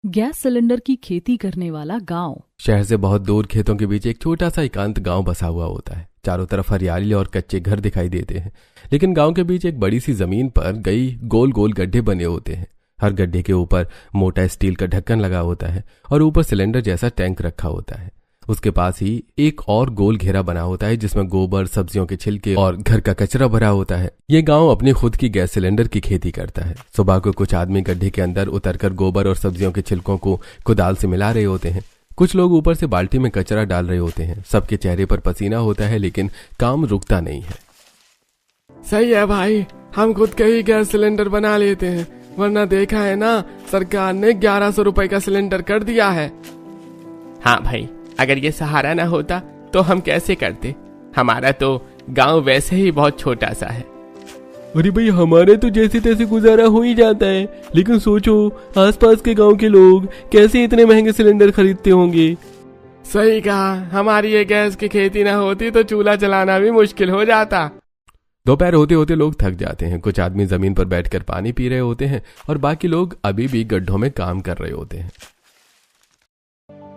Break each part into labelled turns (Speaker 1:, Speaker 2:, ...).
Speaker 1: Gas cylinder की खेती करने वाला गांव।
Speaker 2: शहर से बहुत दूर खेतों के बीच एक छोटा सा एकांत गांव बसा हुआ होता है। चारों तरफ हरियाली और कच्चे घर दिखाई देते हैं, लेकिन गांव के बीच एक बड़ी सी जमीन पर कई गोल गोल गड्ढे बने होते हैं। हर गड्ढे के ऊपर मोटा स्टील का ढक्कन लगा होता है और ऊपर सिलेंडर जैसा टैंक रखा होता है। उसके पास ही एक और गोल घेरा बना होता है जिसमें गोबर, सब्जियों के छिलके और घर का कचरा भरा होता है। ये गांव अपनी खुद की गैस सिलेंडर की खेती करता है। सुबह को कुछ आदमी गड्ढे के अंदर उतरकर गोबर और सब्जियों के छिलकों को कुदाल से मिला रहे होते हैं। कुछ लोग ऊपर से बाल्टी में कचरा डाल रहे होते हैं। सबके चेहरे पर पसीना होता है, लेकिन काम रुकता नहीं है।
Speaker 3: सही है भाई, हम खुद के ही गैस सिलेंडर बना लेते हैं, वरना देखा है ना, सरकार ने 1100 रुपए का सिलेंडर कर दिया है।
Speaker 4: हाँ भाई, अगर ये सहारा ना होता तो हम कैसे करते। हमारा तो गांव वैसे ही बहुत छोटा सा है।
Speaker 2: अरे भाई, हमारे तो जैसे तैसे गुजारा हो ही जाता है, लेकिन सोचो आसपास के गांव के लोग कैसे इतने महंगे सिलेंडर खरीदते होंगे।
Speaker 3: सही कहा, हमारी ये गैस की खेती ना होती तो चूल्हा जलाना भी मुश्किल हो जाता।
Speaker 2: दोपहर होते होते लोग थक जाते हैं। कुछ आदमी जमीन पर बैठकर पानी पी रहे होते हैं और बाकी लोग अभी भी गड्ढों में काम कर रहे होते हैं।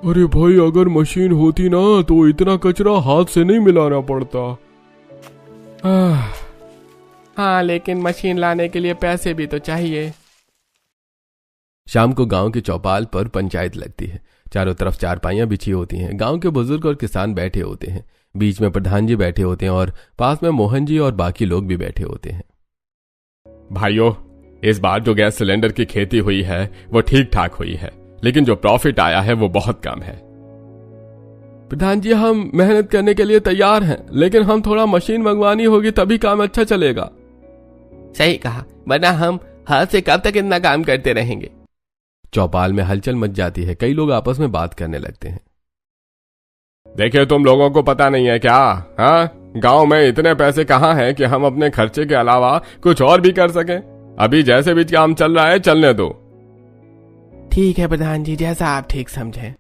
Speaker 3: अरे भाई, अगर मशीन होती ना तो इतना कचरा हाथ से नहीं मिलाना पड़ता। हाँ, लेकिन मशीन लाने के लिए पैसे भी तो चाहिए।
Speaker 2: शाम को गांव के चौपाल पर पंचायत लगती है। चारों तरफ चारपाइयां बिछी होती हैं। गांव के बुजुर्ग और किसान बैठे होते हैं। बीच में प्रधान जी बैठे होते हैं और पास में मोहन जी और बाकी लोग भी बैठे होते हैं।
Speaker 5: भाइयों, इस बार जो गैस सिलेंडर की खेती हुई है वो ठीक ठाक हुई है, लेकिन जो प्रॉफिट आया है वो बहुत कम है।
Speaker 3: प्रधान जी, हम मेहनत करने के लिए तैयार हैं, लेकिन हम थोड़ा मशीन मंगवानी होगी तभी काम अच्छा चलेगा।
Speaker 4: सही कहा, वरना हम हाथ से कब तक इतना काम करते रहेंगे।
Speaker 2: चौपाल में हलचल मच जाती है। कई लोग आपस में बात करने लगते हैं।
Speaker 5: देखिए, तुम लोगों को पता नहीं है क्या? हाँ, गांव में इतने पैसे कहाँ हैं कि हम अपने खर्चे के अलावा कुछ और भी कर सकें। अभी जैसे भी काम चल रहा है चलने दो।
Speaker 4: ठीक है प्रधान जी, जैसा आप ठीक समझें।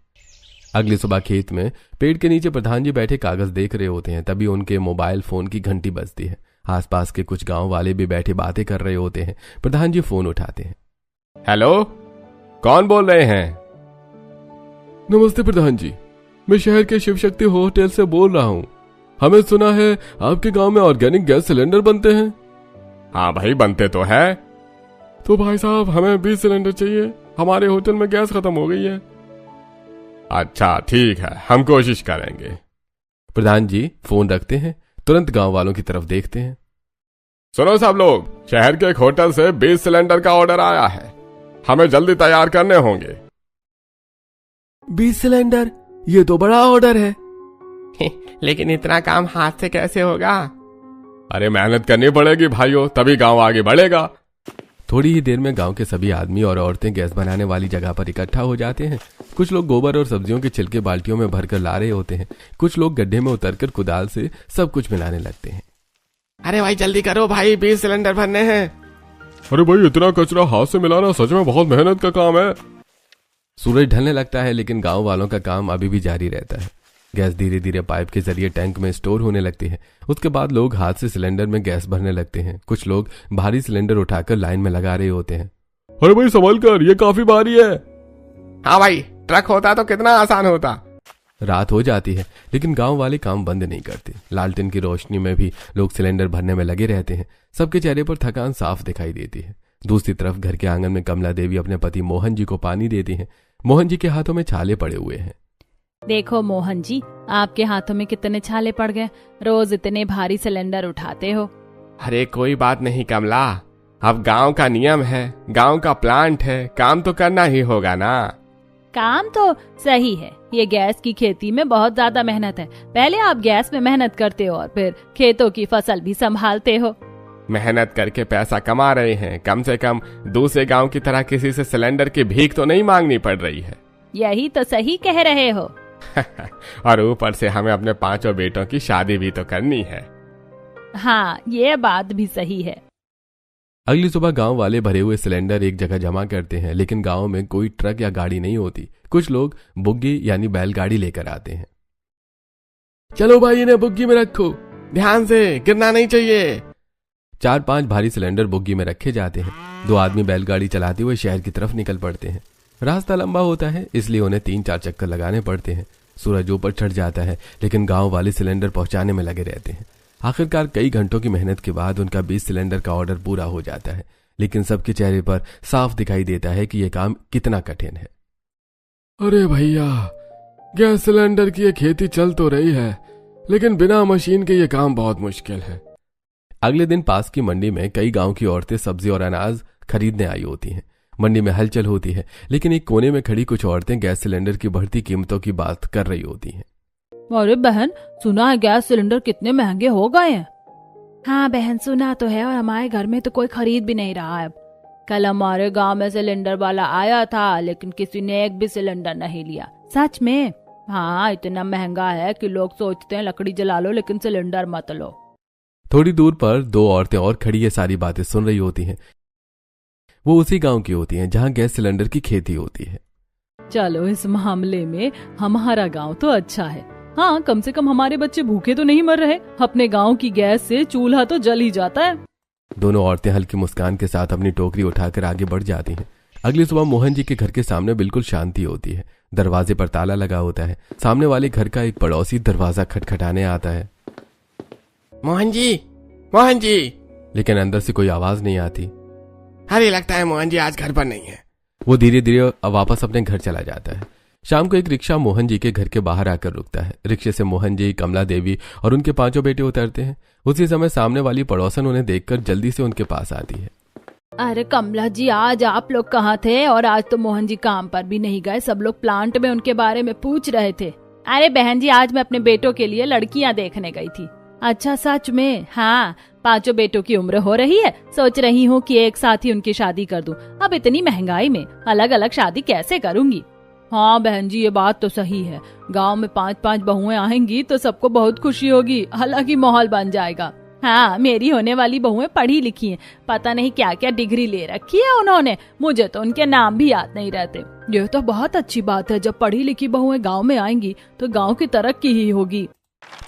Speaker 2: अगली सुबह खेत में पेड़ के नीचे प्रधान जी बैठे कागज देख रहे होते हैं। तभी उनके मोबाइल फोन की घंटी बजती है। आसपास के कुछ गांव वाले भी बैठे बातें कर रहे होते हैं। प्रधान जी फोन उठाते हैं।
Speaker 5: हेलो, कौन बोल रहे हैं?
Speaker 3: नमस्ते प्रधान जी, मैं शहर के शिव शक्ति होटल से बोल रहा हूँ। हमें सुना है आपके गांव में ऑर्गेनिक गैस सिलेंडर बनते हैं।
Speaker 5: हाँ भाई, बनते तो है।
Speaker 3: तो भाई साहब, हमें 20 सिलेंडर चाहिए। हमारे होटल में गैस खत्म हो गई है।
Speaker 5: अच्छा ठीक है, हम कोशिश करेंगे।
Speaker 2: प्रधान जी फोन रखते हैं, तुरंत गांव वालों की तरफ देखते हैं।
Speaker 5: सुनो सब लोग, शहर के एक होटल से 20 सिलेंडर का ऑर्डर आया है। हमें जल्दी तैयार करने होंगे।
Speaker 3: 20 सिलेंडर, ये तो बड़ा ऑर्डर है।
Speaker 4: लेकिन इतना काम हाथ से कैसे होगा?
Speaker 5: अरे मेहनत करनी पड़ेगी भाइयों, तभी गांव आगे बढ़ेगा।
Speaker 2: थोड़ी ही देर में गांव के सभी आदमी और औरतें गैस बनाने वाली जगह पर इकट्ठा हो जाते हैं। कुछ लोग गोबर और सब्जियों के छिलके बाल्टियों में भरकर ला रहे होते हैं। कुछ लोग गड्ढे में उतरकर कुदाल से सब कुछ मिलाने लगते हैं।
Speaker 4: अरे भाई जल्दी करो भाई, 20 सिलेंडर भरने हैं।
Speaker 5: अरे भाई, इतना कचरा हाथ से मिलाना सच में बहुत मेहनत का काम है।
Speaker 2: सूरज ढलने लगता है, लेकिन गांव वालों का काम अभी भी जारी रहता है। गैस धीरे धीरे पाइप के जरिए टैंक में स्टोर होने लगती है। उसके बाद लोग हाथ से सिलेंडर में गैस भरने लगते हैं। कुछ लोग भारी सिलेंडर उठाकर लाइन में लगा रहे होते हैं।
Speaker 5: अरे भाई संभल कर, ये काफी भारी है।
Speaker 4: हाँ भाई, ट्रक होता तो कितना आसान होता।
Speaker 2: रात हो जाती है, लेकिन गांव वाले काम बंद नहीं करते। लालटेन की रोशनी में भी लोग सिलेंडर भरने में लगे रहते हैं। सबके चेहरे पर थकान साफ दिखाई देती है। दूसरी तरफ घर के आंगन में कमला देवी अपने पति मोहन जी को पानी देती हैं। मोहन जी के हाथों में छाले पड़े हुए हैं।
Speaker 1: देखो मोहन जी, आपके हाथों में कितने छाले पड़ गए। रोज इतने भारी सिलेंडर उठाते हो।
Speaker 4: अरे कोई बात नहीं कमला, अब गांव का नियम है, गांव का प्लांट है, काम तो करना ही होगा ना।
Speaker 1: काम तो सही है, ये गैस की खेती में बहुत ज्यादा मेहनत है। पहले आप गैस में मेहनत करते हो और फिर खेतों की फसल भी संभालते हो।
Speaker 4: मेहनत करके पैसा कमा रहे हैं, कम से कम दूसरे गांव की तरह किसी से सिलेंडर की भीख तो नहीं मांगनी पड़ रही है।
Speaker 1: यही तो सही कह रहे हो।
Speaker 4: और ऊपर से हमें अपने 5 बेटों की शादी भी तो करनी है।
Speaker 1: हाँ, ये बात भी सही है।
Speaker 2: अगली सुबह गांव वाले भरे हुए सिलेंडर एक जगह जमा करते हैं, लेकिन गांव में कोई ट्रक या गाड़ी नहीं होती। कुछ लोग बुग्गी यानी बैलगाड़ी लेकर आते हैं।
Speaker 3: चलो भाई, इन्हें बुग्गी में रखो, ध्यान से, गिरना नहीं चाहिए।
Speaker 2: 4-5 भारी सिलेंडर बुग्गी में रखे जाते हैं। 2 आदमी बैलगाड़ी चलाते हुए शहर की तरफ निकल पड़ते हैं। रास्ता लंबा होता है, इसलिए उन्हें 3-4 चक्कर लगाने पड़ते हैं। सूरज ऊपर चढ़ जाता है, लेकिन गांव वाले सिलेंडर पहुंचाने में लगे रहते हैं। आखिरकार कई घंटों की मेहनत के बाद उनका 20 सिलेंडर का ऑर्डर पूरा हो जाता है, लेकिन सबके चेहरे पर साफ दिखाई देता है कि यह काम कितना कठिन है।
Speaker 3: अरे भैया, गैस सिलेंडर की ये खेती चल तो रही है, लेकिन बिना मशीन के ये काम बहुत मुश्किल है।
Speaker 2: अगले दिन पास की मंडी में कई गांव की औरतें सब्जी और अनाज खरीदने आई होती हैं। मंडी में हलचल होती है, लेकिन एक कोने में खड़ी कुछ औरतें गैस सिलेंडर की बढ़ती कीमतों की बात कर रही होती हैं।
Speaker 1: अरे बहन, सुना है गैस सिलेंडर कितने महंगे हो गए हैं। हाँ बहन, सुना तो है, और हमारे घर में तो कोई खरीद भी नहीं रहा है। कल हमारे गांव में सिलेंडर वाला आया था, लेकिन किसी ने एक भी सिलेंडर नहीं लिया। सच में? हाँ, इतना महंगा है कि लोग सोचते हैं लकड़ी जला लो लेकिन सिलेंडर मत लो।
Speaker 2: थोड़ी दूर पर 2 औरतें और खड़ी ये सारी बातें सुन रही होती हैं। वो उसी गांव की होती हैं जहां गैस सिलेंडर की खेती होती है।
Speaker 1: चलो, इस मामले में हमारा गांव तो अच्छा है। हाँ, कम से कम हमारे बच्चे भूखे तो नहीं मर रहे। अपने गांव की गैस से चूल्हा तो जल ही जाता है।
Speaker 2: दोनों औरतें हल्की मुस्कान के साथ अपनी टोकरी उठाकर आगे बढ़ जाती हैं। अगली सुबह मोहन जी के घर के सामने बिल्कुल शांति होती है। दरवाजे पर ताला लगा होता है। सामने वाले घर का एक पड़ोसी दरवाजा खटखटाने आता है।
Speaker 4: मोहन जी, मोहन जी।
Speaker 2: लेकिन अंदर से कोई आवाज नहीं आती।
Speaker 4: अरे, लगता है मोहन जी आज घर पर नहीं है।
Speaker 2: वो धीरे धीरे वापस अपने घर चला जाता है। शाम को एक रिक्शा मोहन जी के घर के बाहर आकर रुकता है। रिक्शे से मोहन जी, कमला देवी और उनके 5 बेटे उतरते हैं। उसी समय सामने वाली पड़ोसन उन्हें देखकर जल्दी से उनके पास आती है।
Speaker 1: अरे कमला जी, आज आप लोग कहाँ थे? और आज तो मोहन जी काम पर भी नहीं गए। सब लोग प्लांट में उनके बारे में पूछ रहे थे। अरे बहन जी, आज मैं अपने बेटों के लिए लड़कियां देखने गई थी। अच्छा, सच में? हाँ, 5 बेटों की उम्र हो रही है। सोच रही हूँ कि एक साथ ही उनकी शादी कर दूं। अब इतनी महंगाई में अलग अलग शादी कैसे करूंगी? हाँ बहन जी, ये बात तो सही है। गांव में 5-5 बहुएं आएंगी तो सबको बहुत खुशी होगी, अलग ही माहौल बन जाएगा। हाँ, मेरी होने वाली बहुएं पढ़ी लिखी हैं, पता नहीं क्या क्या डिग्री ले रखी है उन्होंने। मुझे तो उनके नाम भी याद नहीं रहते। ये तो बहुत अच्छी बात है, जब पढ़ी लिखी बहुएं गांव में आएंगी तो गांव की तरक्की ही होगी।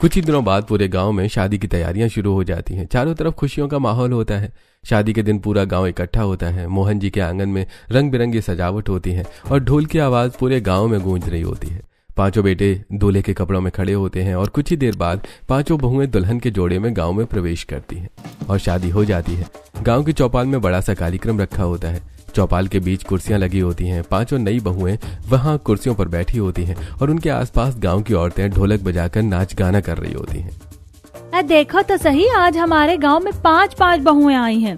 Speaker 2: कुछ ही दिनों बाद पूरे गांव में शादी की तैयारियां शुरू हो जाती हैं। चारों तरफ खुशियों का माहौल होता है। शादी के दिन पूरा गांव इकट्ठा होता है। मोहन जी के आंगन में रंग बिरंगी सजावट होती है और ढोल की आवाज पूरे गांव में गूंज रही होती है। 5 बेटे दूल्हे के कपड़ों में खड़े होते हैं और कुछ ही देर बाद 5 बहुएं दुल्हन के जोड़े में गांव में प्रवेश करती हैं और शादी हो जाती है। गांव की चौपाल में बड़ा सा कार्यक्रम रखा होता है। चौपाल के बीच कुर्सियां लगी होती हैं। 5 नई बहुएं वहां कुर्सियों पर बैठी होती हैं और उनके आसपास गांव की औरतें ढोलक बजाकर नाच गाना कर रही होती हैं।
Speaker 1: देखो तो सही, आज हमारे गांव में 5-5 बहुएं आई हैं।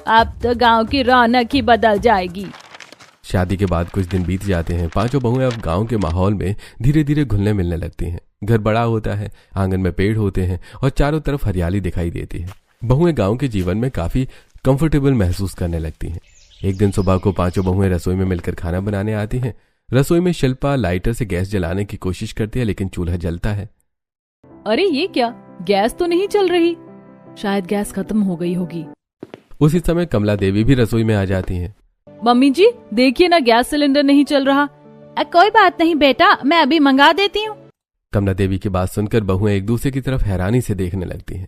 Speaker 1: अब तो गांव की रौनक ही बदल जाएगी।
Speaker 2: शादी के बाद कुछ दिन बीत जाते हैं। 5 बहुएं अब गांव के माहौल में धीरे धीरे घुलने मिलने लगती हैं। घर बड़ा होता है, आंगन में पेड़ होते हैं और चारों तरफ हरियाली दिखाई देती है। बहुएं गांव के जीवन में काफी कंफर्टेबल महसूस करने लगती हैं। एक दिन सुबह को 5 बहुएं रसोई में मिलकर खाना बनाने आती हैं। रसोई में शिल्पा लाइटर से गैस जलाने की कोशिश करती है, लेकिन चूल्हा जलता है।
Speaker 1: अरे ये क्या, गैस तो नहीं चल रही। शायद गैस खत्म हो गई होगी।
Speaker 2: उसी समय कमला देवी भी रसोई में आ जाती हैं।
Speaker 1: मम्मी जी, देखिए ना, गैस सिलेंडर नहीं चल रहा। कोई बात नहीं बेटा, मैं अभी मंगा देती हूँ।
Speaker 2: कमला देवी की बात सुनकर बहुएं एक दूसरे की तरफ हैरानी से देखने लगती हैं।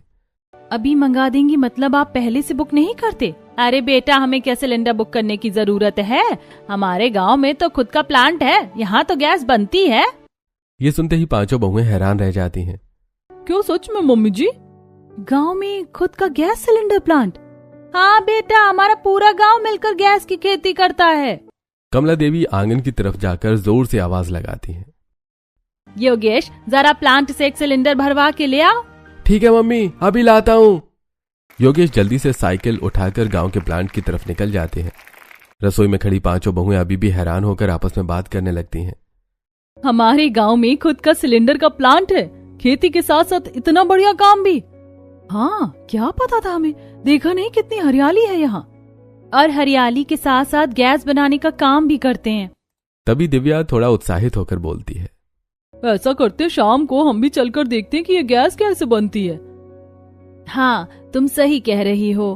Speaker 1: अभी मंगा देंगी मतलब आप पहले से बुक नहीं करते? अरे बेटा, हमें क्या सिलेंडर बुक करने की जरूरत है? हमारे गांव में तो खुद का प्लांट है, यहाँ तो गैस बनती है।
Speaker 2: ये सुनते ही 5 बहुएं हैरान रह जाती हैं।
Speaker 1: क्यों, सच में मम्मी जी? गांव में खुद का गैस सिलेंडर प्लांट? हाँ बेटा, हमारा पूरा गांव मिलकर गैस की खेती करता है।
Speaker 2: कमला देवी आंगन की तरफ जाकर जोर से आवाज लगाती हैं।
Speaker 1: योगेश, जरा प्लांट से एक सिलेंडर भरवा के ले आओ।
Speaker 2: ठीक है मम्मी, अभी लाता हूँ। योगेश जल्दी से साइकिल उठाकर गांव के प्लांट की तरफ निकल जाते हैं। रसोई में खड़ी 5 बहुएं अभी भी हैरान होकर आपस में बात करने लगती हैं।
Speaker 1: हमारे गांव में खुद का सिलेंडर का प्लांट है, खेती के साथ साथ इतना बढ़िया काम भी। हाँ, क्या पता था हमें। देखा नहीं कितनी हरियाली है यहाँ, और हरियाली के साथ साथ गैस बनाने का काम भी करते हैं।
Speaker 2: तभी दिव्या थोड़ा उत्साहित होकर बोलती है,
Speaker 1: ऐसा करते शाम को हम भी चलकर देखते हैं कि ये गैस कैसे बनती है। हाँ, तुम सही कह रही हो।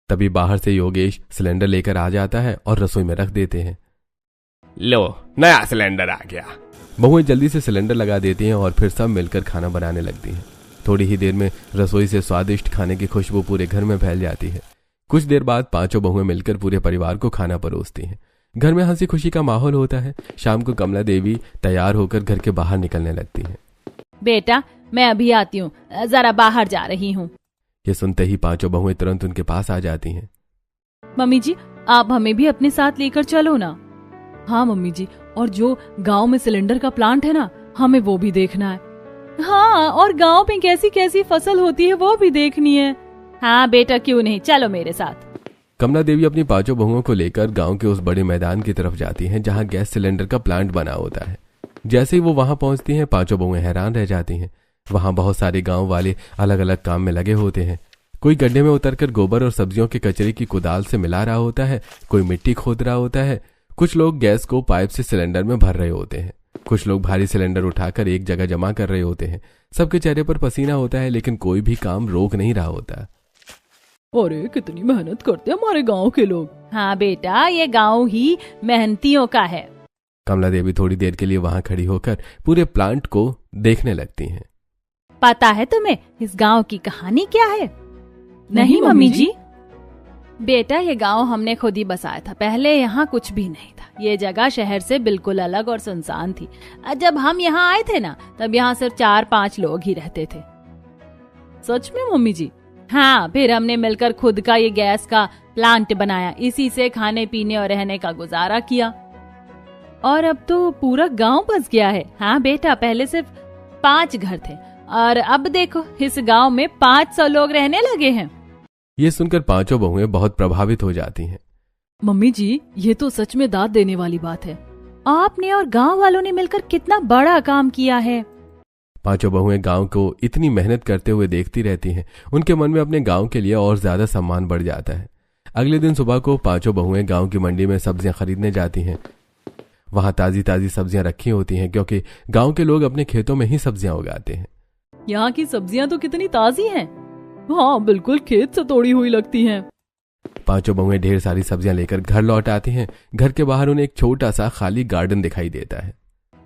Speaker 2: तभी बाहर से योगेश सिलेंडर लेकर आ जाता है और रसोई में रख देते हैं।
Speaker 5: लो, नया सिलेंडर आ गया।
Speaker 2: बहुएं जल्दी से सिलेंडर लगा देती हैं और फिर सब मिलकर खाना बनाने लगती हैं। थोड़ी ही देर में रसोई से स्वादिष्ट खाने की खुशबू पूरे घर में फैल जाती है। कुछ देर बाद 5 बहुएं मिलकर पूरे परिवार को खाना परोसती हैं। घर में हंसी खुशी का माहौल होता है। शाम को कमला देवी तैयार होकर घर के बाहर निकलने लगती हैं।
Speaker 1: बेटा मैं अभी आती हूँ, जरा बाहर जा रही हूँ।
Speaker 2: ये सुनते ही पांचों बहुएं तुरंत उनके पास आ जाती हैं।
Speaker 1: मम्मी जी आप हमें भी अपने साथ लेकर चलो ना। हाँ मम्मी जी, और जो गांव में सिलेंडर का प्लांट है ना, हमें वो भी देखना है। हाँ, और गांव में कैसी कैसी फसल होती है वो भी देखनी है। हाँ बेटा क्यों नहीं, चलो मेरे साथ।
Speaker 2: कमला देवी अपनी पांचों बहुओं को लेकर गांव के उस बड़े मैदान की तरफ जाती हैं जहां गैस सिलेंडर का प्लांट बना होता है। जैसे ही वो वहां पहुंचती हैं, पांचों बहुएं हैरान रह जाती हैं। वहां बहुत सारे गांव वाले अलग अलग काम में लगे होते हैं। कोई गड्ढे में उतरकर गोबर और सब्जियों के कचरे की कुदाल से मिला रहा होता है, कोई मिट्टी खोद रहा होता है, कुछ लोग गैस को पाइप से सिलेंडर में भर रहे होते हैं, कुछ लोग भारी सिलेंडर उठाकर एक जगह जमा कर रहे होते हैं। सबके चेहरे पर पसीना होता है, लेकिन कोई भी काम रोक नहीं रहा होता।
Speaker 1: अरे कितनी मेहनत करते हैं हमारे गांव के लोग। हाँ बेटा, ये गांव ही मेहनतियों का है।
Speaker 2: कमला देवी थोड़ी देर के लिए वहां खड़ी होकर पूरे प्लांट को देखने लगती हैं।
Speaker 1: पता है तुम्हें इस गांव की कहानी क्या है? नहीं मम्मी जी। बेटा ये गांव हमने खुद ही बसाया था। पहले यहाँ कुछ भी नहीं था। ये जगह शहर से बिल्कुल अलग और सुनसान थी। जब हम यहाँ आए थे ना, तब यहाँ सिर्फ 4-5 लोग ही रहते थे। सच में मम्मी जी? हाँ, फिर हमने मिलकर खुद का ये गैस का प्लांट बनाया। इसी से खाने पीने और रहने का गुजारा किया। और अब तो पूरा गांव बस गया है। हाँ बेटा, पहले सिर्फ 5 घर थे और अब देखो इस गांव में 500 लोग रहने लगे हैं।
Speaker 2: ये सुनकर पांचों बहुएं बहुत प्रभावित हो जाती हैं।
Speaker 1: मम्मी जी ये तो सच में दाद देने वाली बात है। आपने और गांव वालों ने मिलकर कितना बड़ा काम किया है।
Speaker 2: पांचों बहुएं गांव को इतनी मेहनत करते हुए देखती रहती हैं। उनके मन में अपने गांव के लिए और ज्यादा सम्मान बढ़ जाता है। अगले दिन सुबह को पांचों बहुएं गांव की मंडी में सब्जियां खरीदने जाती हैं। वहां ताजी ताजी सब्जियां रखी होती हैं, क्योंकि गांव के लोग अपने खेतों में ही सब्जियां उगाते हैं।
Speaker 1: यहाँ की सब्जियां तो कितनी ताजी हैं। हाँ बिल्कुल खेत से तोड़ी हुई लगती हैं।
Speaker 2: पांचों बहुएं ढेर सारी सब्जियां लेकर घर लौट आती हैं। घर के बाहर उन्हें एक छोटा सा खाली गार्डन दिखाई देता है।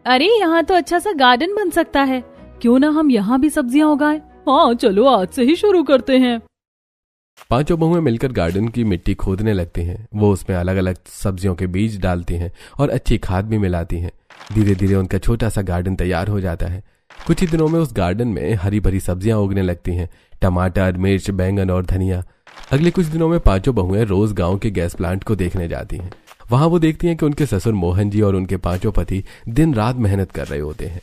Speaker 1: अरे यहाँ तो अच्छा सा गार्डन बन सकता है। क्यों ना हम यहाँ भी सब्जियां उगाएं? हाँ चलो आज से ही शुरू करते हैं।
Speaker 2: पांचों बहुएं मिलकर गार्डन की मिट्टी खोदने लगती हैं। वो उसमें अलग अलग सब्जियों के बीज डालती हैं और अच्छी खाद भी मिलाती हैं। धीरे धीरे उनका छोटा सा गार्डन तैयार हो जाता है। कुछ ही दिनों में उस गार्डन में हरी भरी सब्जियां उगने लगती हैं, टमाटर, मिर्च, बैंगन और धनिया। अगले कुछ दिनों में पांचों बहुएं रोज गांव के गैस प्लांट को देखने जाती हैं। वहां वो देखती हैं कि उनके ससुर मोहन जी और उनके पांचों पति दिन रात मेहनत कर रहे होते हैं।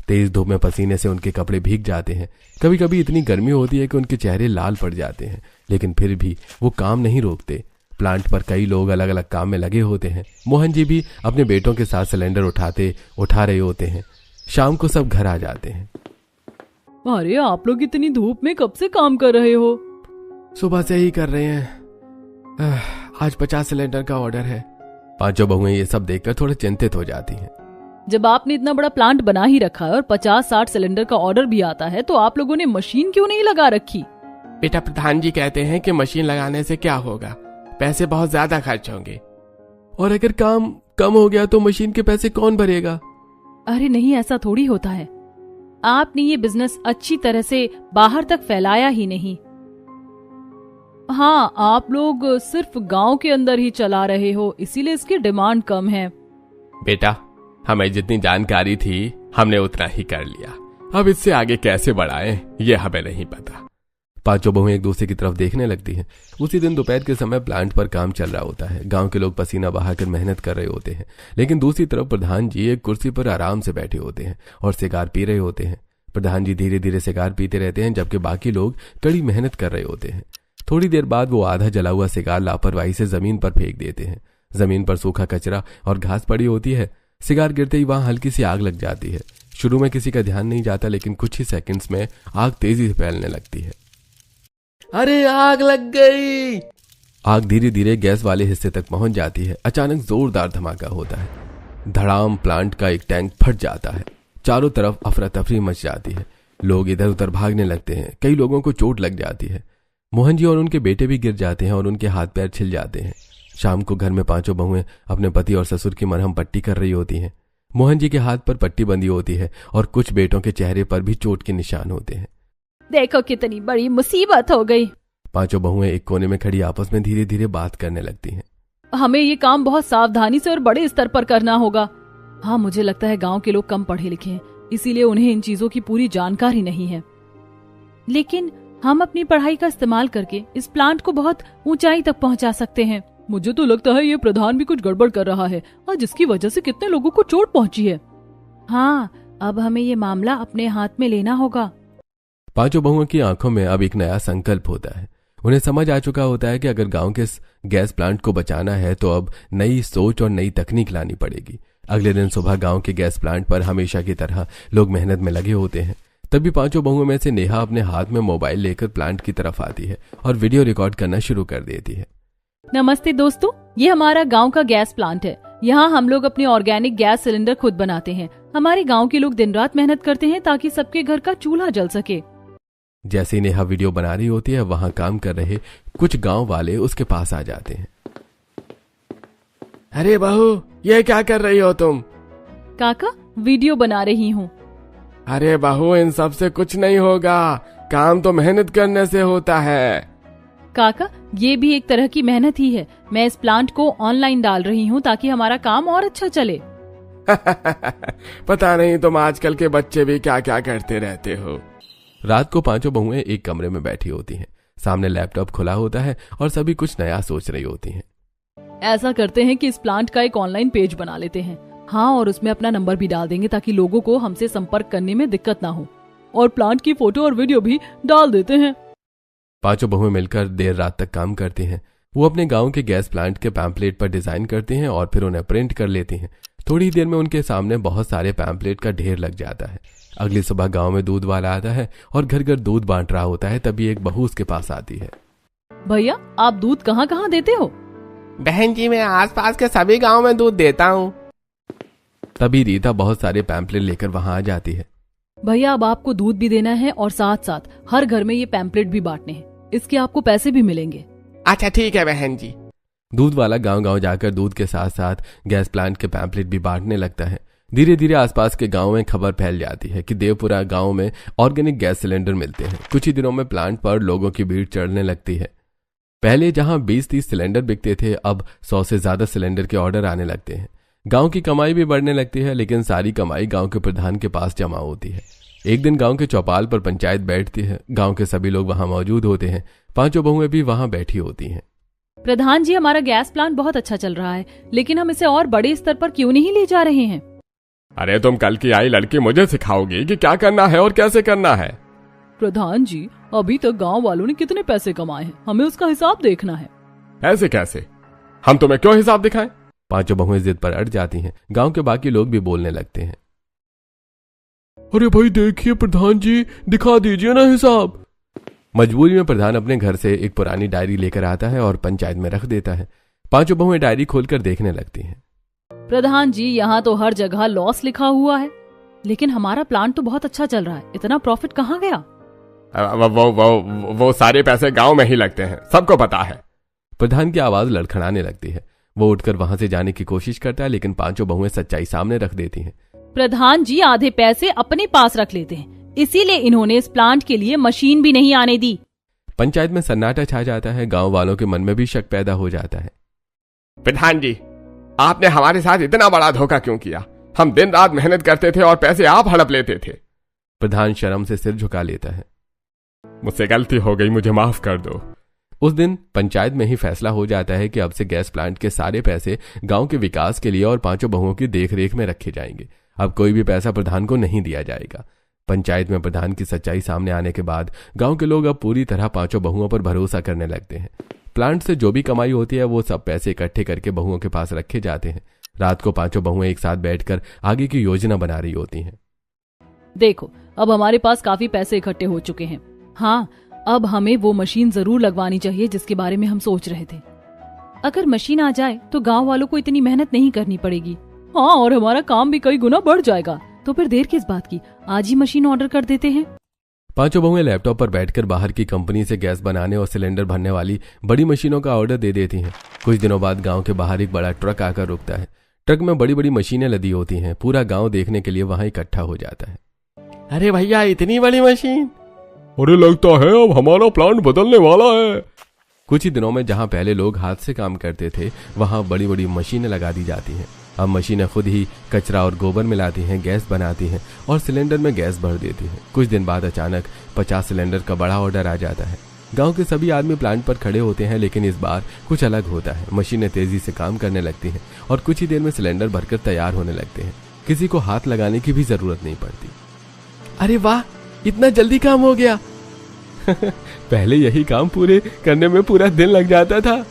Speaker 2: तेज धूप में पसीने से उनके कपड़े भीग जाते हैं। कभी कभी इतनी गर्मी होती है कि उनके चेहरे लाल पड़ जाते हैं, लेकिन फिर भी वो काम नहीं रोकते। प्लांट पर कई लोग अलग अलग काम में लगे होते हैं। मोहन जी भी अपने बेटों के साथ सिलेंडर उठा रहे होते हैं। शाम को सब घर आ जाते हैं।
Speaker 1: अरे आप लोग इतनी धूप में कब से काम कर रहे हो?
Speaker 2: सुबह से ही कर रहे हैं। आज 50 सिलेंडर का ऑर्डर है। पांचों बहुएं ये सब देखकर थोड़े चिंतित हो जाती हैं।
Speaker 1: जब आपने इतना बड़ा प्लांट बना ही रखा है और 50-60 सिलेंडर का ऑर्डर भी आता है, तो आप लोगों ने मशीन क्यों नहीं लगा रखी?
Speaker 4: बेटा प्रधान जी कहते हैं कि मशीन लगाने से क्या होगा, पैसे बहुत ज्यादा खर्च होंगे।
Speaker 2: और अगर काम कम हो गया तो मशीन के पैसे कौन भरेगा?
Speaker 1: अरे नहीं, ऐसा थोड़ी होता है। आपने ये बिजनेस अच्छी तरह से बाहर तक फैलाया ही नहीं। हाँ, आप लोग सिर्फ गांव के अंदर ही चला रहे हो, इसीलिए इसकी डिमांड कम है।
Speaker 4: बेटा हमें जितनी जानकारी थी हमने उतना ही कर लिया। अब इससे आगे कैसे बढ़ाएं ये हमें नहीं पता।
Speaker 2: पांचों बहुएं एक दूसरे की तरफ देखने लगती हैं। उसी दिन दोपहर के समय प्लांट पर काम चल रहा होता है। गांव के लोग पसीना बहाकर मेहनत कर रहे होते हैं, लेकिन दूसरी तरफ प्रधान जी एक कुर्सी पर आराम से बैठे होते हैं और सिगार पी रहे होते हैं। प्रधान जी धीरे धीरे सिगार पीते रहते हैं, जबकि बाकी लोग कड़ी मेहनत कर रहे होते हैं। थोड़ी देर बाद वो आधा जला हुआ सिगार लापरवाही से जमीन पर फेंक देते हैं। जमीन पर सूखा कचरा और घास पड़ी होती है। सिगार गिरते ही वहां हल्की सी आग लग जाती है। शुरू में किसी का ध्यान नहीं जाता, लेकिन कुछ ही सेकंड्स में आग तेजी से फैलने लगती है।
Speaker 3: अरे आग लग गई!
Speaker 2: आग धीरे धीरे गैस वाले हिस्से तक पहुंच जाती है। अचानक जोरदार धमाका होता है। धड़ाम, प्लांट का एक टैंक फट जाता है। चारों तरफ अफरा तफरी मच जाती है। लोग इधर उधर भागने लगते हैं। कई लोगों को चोट लग जाती है। मोहन जी और उनके बेटे भी गिर जाते हैं और उनके हाथ पैर छिल जाते हैं। शाम को घर में पांचों बहुएं अपने पति और ससुर की मरहम पट्टी कर रही होती हैं। मोहन जी के हाथ पर पट्टी बंधी होती है और कुछ बेटों के चेहरे पर भी चोट के निशान होते हैं।
Speaker 1: देखो कितनी बड़ी मुसीबत हो गई।
Speaker 2: पांचों बहुएं एक कोने में खड़ी आपस में धीरे धीरे बात करने लगती हैं।
Speaker 1: हमें ये काम बहुत सावधानी से और बड़े स्तर पर करना होगा। हाँ, मुझे लगता है गांव के लोग कम पढ़े लिखे हैं, इसीलिए उन्हें इन चीजों की पूरी जानकारी नहीं है। लेकिन हम अपनी पढ़ाई का इस्तेमाल करके इस प्लांट को बहुत ऊंचाई तक पहुंचा सकते हैं। मुझे तो लगता है ये प्रधान भी कुछ गड़बड़ कर रहा है और जिसकी वजह से कितने लोगों को चोट पहुंची है। हाँ, अब हमें ये मामला अपने हाथ में लेना होगा।
Speaker 2: पांचों बहुओं की आंखों में अब एक नया संकल्प होता है। उन्हें समझ आ चुका होता है कि अगर गांव के गैस प्लांट को बचाना है तो अब नई सोच और नई तकनीक लानी पड़ेगी। अगले दिन सुबह गांव के गैस प्लांट पर हमेशा की तरह लोग मेहनत में लगे होते हैं। तभी पांचों बहुओं में से नेहा अपने हाथ में मोबाइल लेकर प्लांट की तरफ आती है और वीडियो रिकॉर्ड करना शुरू कर देती है।
Speaker 1: नमस्ते दोस्तों, ये हमारा गांव का गैस प्लांट है। यहाँ हम लोग अपने ऑर्गेनिक गैस सिलेंडर खुद बनाते हैं। हमारे गांव के लोग दिन रात मेहनत करते हैं ताकि सबके घर का चूल्हा जल सके।
Speaker 2: जैसे ही नेहा वीडियो बना रही होती है, वहां काम कर रहे कुछ गांव वाले उसके पास आ जाते हैं।
Speaker 5: अरे बहू, ये क्या कर रही हो तुम?
Speaker 1: काका, वीडियो बना रही हूँ।
Speaker 5: अरे बहू, इन सब से कुछ नहीं होगा, काम तो मेहनत करने से होता है।
Speaker 1: काका, ये भी एक तरह की मेहनत ही है। मैं इस प्लांट को ऑनलाइन डाल रही हूँ ताकि हमारा काम और अच्छा चले।
Speaker 5: पता नहीं तुम आजकल के बच्चे भी क्या क्या करते रहते हो।
Speaker 2: रात को पांचों बहुएं एक कमरे में बैठी होती हैं। सामने लैपटॉप खुला होता है और सभी कुछ नया सोच रही होती हैं।
Speaker 1: ऐसा करते हैं कि इस प्लांट का एक ऑनलाइन पेज बना लेते हैं। हाँ, और उसमें अपना नंबर भी डाल देंगे ताकि लोगों को हमसे संपर्क करने में दिक्कत ना हो। और प्लांट की फोटो और वीडियो भी डाल देते हैं।
Speaker 2: पांचों बहुएं मिलकर देर रात तक काम करती हैं। वो अपने गांव के गैस प्लांट के पैम्पलेट पर डिजाइन करते हैं और फिर उन्हें प्रिंट कर लेती हैं। थोड़ी देर में उनके सामने बहुत सारे पैम्पलेट का ढेर लग जाता है। अगली सुबह गांव में दूध वाला आता है और घर घर दूध बांट रहा होता है। तभी एक बहू उसके पास आती है।
Speaker 1: भैया, आप दूध कहाँ कहाँ देते हो?
Speaker 4: बहन जी, मैं आसपास के सभी गांव में दूध देता हूँ।
Speaker 2: तभी रीता बहुत सारे पैम्पलेट लेकर वहां आ जाती है।
Speaker 1: भैया, अब आपको दूध भी देना है और साथ साथ हर घर में ये पैम्पलेट भी बांटने हैं। इसके आपको पैसे भी मिलेंगे।
Speaker 4: अच्छा ठीक है बहन जी।
Speaker 2: दूध वाला गांव गांव जाकर दूध के साथ साथ गैस प्लांट के पैम्पलेट भी बांटने लगता है। धीरे धीरे आसपास के गांव में खबर फैल जाती है कि देवपुरा गांव में ऑर्गेनिक गैस सिलेंडर मिलते हैं। कुछ ही दिनों में प्लांट पर लोगों की भीड़ चढ़ने लगती है। पहले जहां 20-30 सिलेंडर बिकते थे, अब 100 से ज्यादा सिलेंडर के ऑर्डर आने लगते हैं। गांव की कमाई भी बढ़ने लगती है, लेकिन सारी कमाई गांव के प्रधान के पास जमा होती है। एक दिन गांव के चौपाल पर पंचायत बैठती है। गांव के सभी लोग वहां मौजूद होते हैं। पांचों बहुएं भी वहां बैठी होती हैं।
Speaker 1: प्रधान जी, हमारा गैस प्लांट बहुत अच्छा चल रहा है, लेकिन हम इसे और बड़े स्तर पर क्यों नहीं ले जा रहे हैं?
Speaker 5: अरे तुम कल की आई लड़की मुझे सिखाओगी कि क्या करना है और कैसे करना है?
Speaker 1: प्रधान जी, अभी तक गांव वालों ने कितने पैसे कमाए हैं, हमें उसका हिसाब देखना है।
Speaker 5: ऐसे कैसे? हम तुम्हें क्यों हिसाब दिखाएं?
Speaker 2: पांचों बहुएं जिद पर अड़ जाती हैं। गांव के बाकी लोग भी बोलने लगते हैं।
Speaker 3: अरे भाई देखिए प्रधान जी, दिखा दीजिए ना हिसाब।
Speaker 2: मजबूरी में प्रधान अपने घर से एक पुरानी डायरी लेकर आता है और पंचायत में रख देता है। पांचों बहुएं डायरी खोलकर देखने लगती हैं।
Speaker 1: प्रधान जी, यहाँ तो हर जगह लॉस लिखा हुआ है, लेकिन हमारा प्लांट तो बहुत अच्छा चल रहा है। इतना प्रॉफिट कहाँ गया?
Speaker 5: वो सारे पैसे गांव में ही लगते हैं, सबको पता है।
Speaker 2: प्रधान की आवाज लड़खड़ाने लगती है। वो उठकर वहां से जाने की कोशिश करता है, लेकिन पांचों बहुएं सच्चाई सामने रख देती हैं।
Speaker 1: प्रधान जी आधे पैसे अपने पास रख लेते हैं, इसीलिए इन्होंने इस प्लांट के लिए मशीन भी नहीं आने दी।
Speaker 2: पंचायत में सन्नाटा छा जाता है। गांव वालों के मन में भी शक पैदा हो जाता है।
Speaker 5: प्रधान जी, आपने हमारे साथ इतना बड़ा धोखा क्यों किया? हम दिन रात मेहनत करते थे और पैसे आप हड़प लेते थे।
Speaker 2: प्रधान शर्म से सिर झुका लेता है।
Speaker 5: मुझसे गलती हो गई, मुझे माफ कर दो।
Speaker 2: उस दिन पंचायत में ही फैसला हो जाता है कि अब से गैस प्लांट के सारे पैसे गांव के विकास के लिए और पांचों बहुओं की देखरेख में रखे जाएंगे। अब कोई भी पैसा प्रधान को नहीं दिया जाएगा। पंचायत में प्रधान की सच्चाई सामने आने के बाद गांव के लोग अब पूरी तरह पांचों बहुओं पर भरोसा करने लगते हैं। प्लांट से जो भी कमाई होती है वो सब पैसे इकट्ठे करके बहुओं के पास रखे जाते हैं। रात को पांचों बहुएं एक साथ बैठकर आगे की योजना बना रही होती हैं।
Speaker 1: देखो, अब हमारे पास काफी पैसे इकट्ठे हो चुके हैं। हाँ, अब हमें वो मशीन जरूर लगवानी चाहिए जिसके बारे में हम सोच रहे थे। अगर मशीन आ जाए तो गांव वालों को इतनी मेहनत नहीं करनी पड़ेगी। हाँ, और हमारा काम भी कई गुना बढ़ जाएगा। तो फिर देर किस बात की, आज ही मशीन ऑर्डर कर देते हैं।
Speaker 2: पांचों बहुएं लैपटॉप पर बैठकर बाहर की कंपनी से गैस बनाने और सिलेंडर भरने वाली बड़ी मशीनों का ऑर्डर दे देती हैं। कुछ दिनों बाद गांव के बाहर एक बड़ा ट्रक आकर रुकता है। ट्रक में बड़ी बड़ी मशीनें लदी होती हैं। पूरा गांव देखने के लिए वहां इकट्ठा हो जाता है।
Speaker 4: अरे भैया, इतनी बड़ी मशीन!
Speaker 3: अरे लगता है अब हमारा प्लांट बदलने वाला है।
Speaker 2: कुछ ही दिनों में जहां पहले लोग हाथ से काम करते थे वहां बड़ी बड़ी मशीनें लगा दी जाती हैं। अब मशीनें खुद ही कचरा और गोबर मिलाती हैं, गैस बनाती हैं और सिलेंडर में गैस भर देती हैं। कुछ दिन बाद अचानक 50 सिलेंडर का बड़ा ऑर्डर आ जाता है। गांव के सभी आदमी प्लांट पर खड़े होते हैं, लेकिन इस बार कुछ अलग होता है। मशीनें तेजी से काम करने लगती हैं और कुछ ही देर में सिलेंडर भरकर तैयार होने लगते हैं। किसी को हाथ लगाने की भी जरूरत नहीं पड़ती।
Speaker 3: अरे वाह, इतना जल्दी काम हो गया।
Speaker 2: पहले यही काम पूरे करने में पूरा दिन लग जाता था।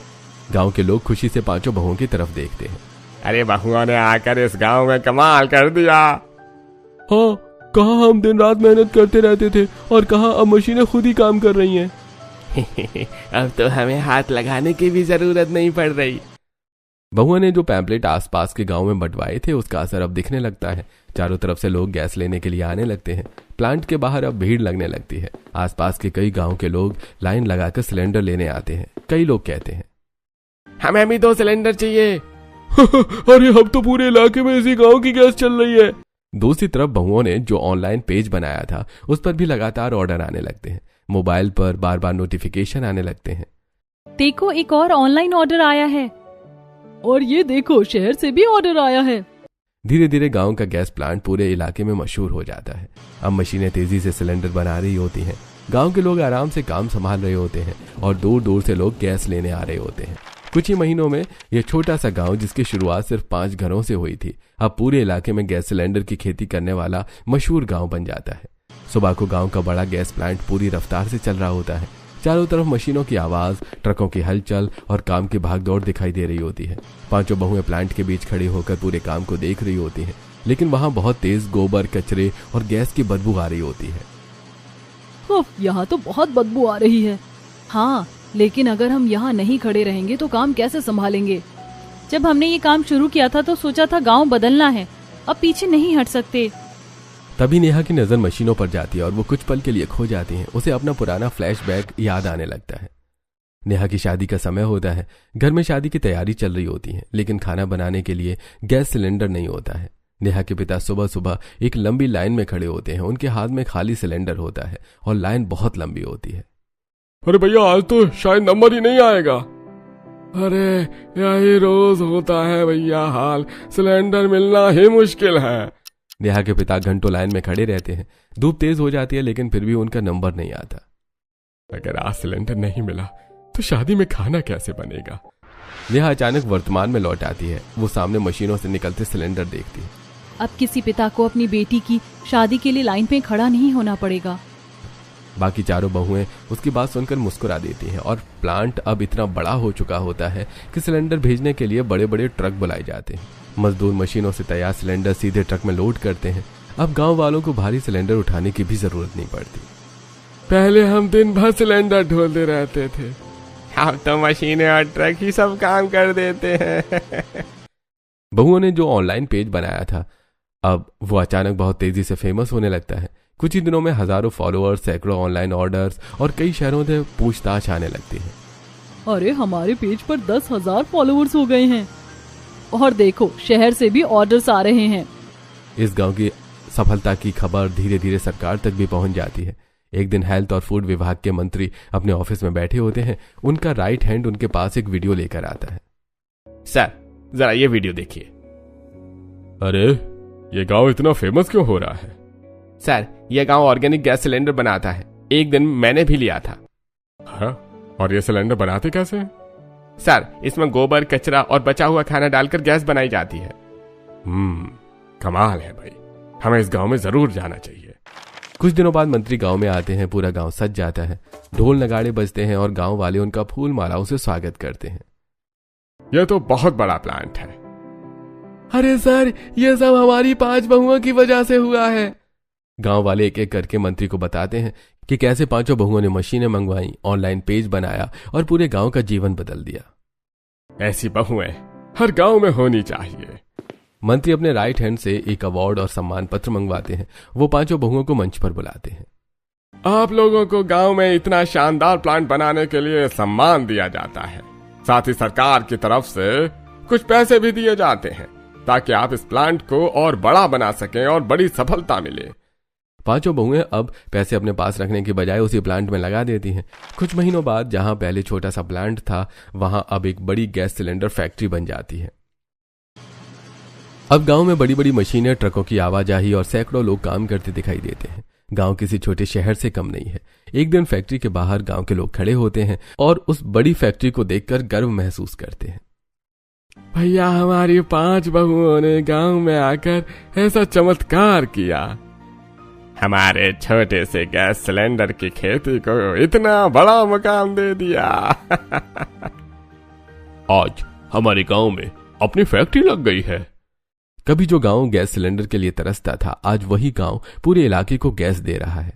Speaker 2: गांव के लोग खुशी से पांचों बहुओं की तरफ देखते हैं।
Speaker 5: अरे बहुओं ने आकर इस गांव में कमाल कर दिया।
Speaker 3: हाँ, कहाँ हम दिन रात मेहनत करते रहते थे और कहाँ अब मशीनें खुद ही काम कर रही हैं।
Speaker 4: अब तो हमें हाथ लगाने की भी जरूरत नहीं पड़ रही।
Speaker 2: बहुओं ने जो पैम्पलेट आसपास के गांव में बंटवाए थे उसका असर अब दिखने लगता है। चारों तरफ से लोग गैस लेने के लिए आने लगते हैं। प्लांट के बाहर अब भीड़ लगने लगती है। आसपास के कई गांव के लोग लाइन लगाकर सिलेंडर लेने आते हैं। कई लोग कहते हैं,
Speaker 4: हमें भी 2 सिलेंडर चाहिए।
Speaker 3: अरे अब तो पूरे इलाके में इसी गांव की गैस चल रही है।
Speaker 2: दूसरी तरफ बहुओं ने जो ऑनलाइन पेज बनाया था उस पर भी लगातार ऑर्डर आने लगते हैं। मोबाइल पर बार बार नोटिफिकेशन आने लगते हैं।
Speaker 1: देखो, एक और ऑनलाइन ऑर्डर आया है।
Speaker 6: और ये देखो, शहर से भी ऑर्डर आया है।
Speaker 2: धीरे धीरे गांव का गैस प्लांट पूरे इलाके में मशहूर हो जाता है। अब मशीनें तेजी से सिलेंडर बना रही होती हैं। गांव के लोग आराम से काम संभाल रहे होते हैं और दूर दूर से लोग गैस लेने आ रहे होते हैं। कुछ ही महीनों में यह छोटा सा गांव, जिसकी शुरुआत सिर्फ 5 घरों से हुई थी, अब पूरे इलाके में गैस सिलेंडर की खेती करने वाला मशहूर गांव बन जाता है। सुबह को गांव का बड़ा गैस प्लांट पूरी रफ्तार से चल रहा होता है। चारों तरफ मशीनों की आवाज, ट्रकों की हलचल और काम की भागदौड़ दिखाई दे रही होती है। पांचों बहुएं प्लांट के बीच खड़ी होकर पूरे काम को देख रही होती हैं, लेकिन वहां बहुत तेज गोबर, कचरे और गैस की बदबू आ रही होती है।
Speaker 6: यहाँ तो बहुत बदबू आ रही है।
Speaker 1: हाँ, लेकिन अगर हम यहाँ नहीं खड़े रहेंगे तो काम कैसे संभालेंगे? जब हमने ये काम शुरू किया था तो सोचा था गांव बदलना है, अब पीछे नहीं हट सकते।
Speaker 2: तभी नेहा की नजर मशीनों पर जाती है और वो कुछ पल के लिए खो जाती हैं। उसे अपना पुराना फ्लैशबैक याद आने लगता है। नेहा की शादी का समय होता है। घर में शादी की तैयारी चल रही होती है, लेकिन खाना बनाने के लिए गैस सिलेंडर नहीं होता है। नेहा के पिता सुबह सुबह एक लंबी लाइन में खड़े होते हैं। उनके हाथ में खाली सिलेंडर होता है और लाइन बहुत लंबी होती है।
Speaker 3: अरे भैया, आज तो शायद नंबर ही नहीं आएगा। अरे यही रोज होता है भैया, हाल सिलेंडर मिलना ही मुश्किल है।
Speaker 2: नेहा के पिता घंटों लाइन में खड़े रहते हैं। धूप तेज हो जाती है, लेकिन फिर भी उनका नंबर नहीं आता।
Speaker 3: अगर आज सिलेंडर नहीं मिला तो शादी में खाना कैसे बनेगा?
Speaker 2: नेहा अचानक वर्तमान में लौट आती है। वो सामने मशीनों से निकलते सिलेंडर देखती है।
Speaker 1: अब किसी पिता को अपनी बेटी की शादी के लिए लाइन में खड़ा नहीं होना पड़ेगा।
Speaker 2: बाकी चारों बहुएं उसकी बात सुनकर मुस्कुरा देती हैं और प्लांट अब इतना बड़ा हो चुका होता है कि सिलेंडर भेजने के लिए बड़े बड़े ट्रक बुलाए जाते हैं। मजदूर मशीनों से तैयार सिलेंडर सीधे ट्रक में लोड करते हैं। अब गांव वालों को भारी सिलेंडर उठाने की भी जरूरत नहीं पड़ती।
Speaker 3: पहले हम दिन भर सिलेंडर ढोलते रहते थे,
Speaker 4: अब तो मशीनें और ट्रक ही सब काम कर देते हैं।
Speaker 2: बहुओं ने जो ऑनलाइन पेज बनाया था, अब वो अचानक बहुत तेजी से फेमस होने लगता है। कुछ ही दिनों में हजारों फॉलोअर्स, सैकड़ों ऑनलाइन ऑर्डर्स और कई शहरों से पूछताछ आने लगती है।
Speaker 6: अरे हमारे पेज पर 10,000 फॉलोअर्स हो गए हैं और देखो, शहर से भी ऑर्डर्स आ रहे हैं।
Speaker 2: इस गांव की सफलता की खबर धीरे धीरे सरकार तक भी पहुंच जाती है। एक दिन हेल्थ और फूड विभाग के मंत्री अपने ऑफिस में बैठे होते हैं। उनका राइट हैंड उनके पास एक वीडियो लेकर आता है।
Speaker 4: सर, जरा ये वीडियो देखिए।
Speaker 3: अरे ये गांव इतना फेमस क्यों हो रहा है?
Speaker 4: सर, यह गांव ऑर्गेनिक गैस सिलेंडर बनाता है। एक दिन मैंने भी लिया था।
Speaker 3: हाँ? और ये सिलेंडर बनाते कैसे?
Speaker 4: सर, इसमें गोबर, कचरा और बचा हुआ खाना डालकर गैस बनाई जाती है।
Speaker 3: कमाल है भाई, हमें इस गांव में जरूर जाना चाहिए।
Speaker 2: कुछ दिनों बाद मंत्री गांव में आते हैं। पूरा गांव सज जाता है। ढोल नगाड़े बजते हैं और गांव वाले उनका फूल मालाओं से स्वागत करते हैं।
Speaker 3: यह तो बहुत बड़ा प्लांट है।
Speaker 2: अरे सर, ये सब हमारी 5 बहुओं की वजह से हुआ है। गांव वाले एक एक करके मंत्री को बताते हैं कि कैसे 5 बहुओं ने मशीनें मंगवाई, ऑनलाइन पेज बनाया और पूरे गांव का जीवन बदल दिया।
Speaker 3: ऐसी बहुएं हर गांव में होनी चाहिए।
Speaker 2: मंत्री अपने राइट हैंड से एक अवार्ड और सम्मान पत्र मंगवाते हैं। वो 5 बहुओं को मंच पर बुलाते हैं।
Speaker 3: आप लोगों को गांव में इतना शानदार प्लांट बनाने के लिए सम्मान दिया जाता है। साथ ही सरकार की तरफ से कुछ पैसे भी दिए जाते हैं ताकि आप इस प्लांट को और बड़ा बना सकें और बड़ी सफलता मिले।
Speaker 2: पांचों बहुएं अब पैसे अपने पास रखने के बजाय उसी प्लांट में लगा देती हैं। कुछ महीनों बाद जहां पहले छोटा सा प्लांट था, वहां अब एक बड़ी गैस सिलेंडर फैक्ट्री बन जाती है। अब गांव में बड़ी बड़ी मशीनें, ट्रकों की आवाजाही और सैकड़ों लोग काम करते दिखाई देते हैं। गांव किसी छोटे शहर से कम नहीं है। एक दिन फैक्ट्री के बाहर गांव के लोग खड़े होते हैं और उस बड़ी फैक्ट्री को देखकर गर्व महसूस करते हैं।
Speaker 3: भैया, हमारी 5 बहुओं ने गांव में आकर ऐसा चमत्कार किया।
Speaker 5: हमारे छोटे से गैस सिलेंडर की खेती को इतना बड़ा मुकाम दे दिया।
Speaker 3: आज हमारे गांव में अपनी फैक्ट्री लग गई है।
Speaker 2: कभी जो गांव गैस सिलेंडर के लिए तरसता था, आज वही गांव पूरे इलाके को गैस दे रहा है।